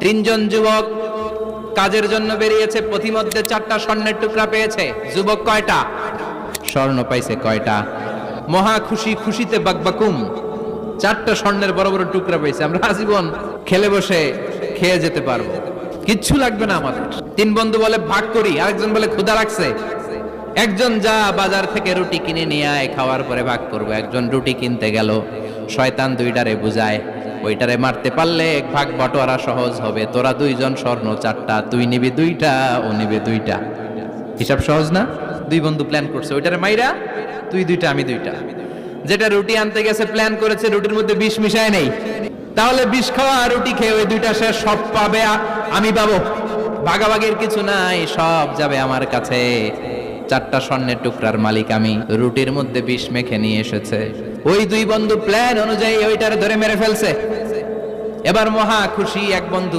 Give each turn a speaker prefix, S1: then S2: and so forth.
S1: তিনজন যুবক কাজের জন্য বেরিয়েছে, পথিমধ্যে 4টা স্বর্ণের টুকরা পেয়েছে। যুবক কয়টা স্বর্ণ পাইছে? কয়টা? মহা খুশি, খুশিতে বাকবাকুম। 4টা স্বর্ণের বড় বড় টুকরা পেয়েছে। আমরা আজীবন খেলে বসে খেয়ে যেতে পারবো, কিচ্ছু লাগবে না আমাদের। 3 বন্ধু বলে ভাগ করি, আরেকজন বলে ক্ষুধা লাগছে। একজন যা বাজার থেকে রুটি কিনে নিয়ে আয়, খাওয়ার পরে ভাগ করবো। একজন রুটি কিনতে গেল, শয়তান 2টারে বুঝায় ওইটারে মারতে পারলে এক ভাগ বটোয়ারা সহজ হবে। তোরা 2 জন স্বর্ণ 4টা, তুই নিবি 2টা, ও নিবে 2টা। হিসাব সহজ না? 2 বন্ধু প্ল্যান করছে, ওইটারে মাইরা তুই 2টা, আমি 2টা। যেটা রুটি আনতে গেছে প্ল্যান করেছে রুটির মধ্যে বিষ মিশায় নেই, তাহলে বিষ খাওয়া রুটি খেয়ে ওই 2টা সে সব পাবে, আমি পাবো। ভাগাভাগির কিছু নাই, সব যাবে আমার কাছে। 4টা স্বর্ণের টুকরার মালিক আমি। রুটির মধ্যে বিষ মেখে নিয়ে এসেছে। ওই 2 বন্ধু প্ল্যান অনুযায়ী ওইটারে ধরে মেরে ফেলছে। এবার মহা খুশি। এক বন্ধু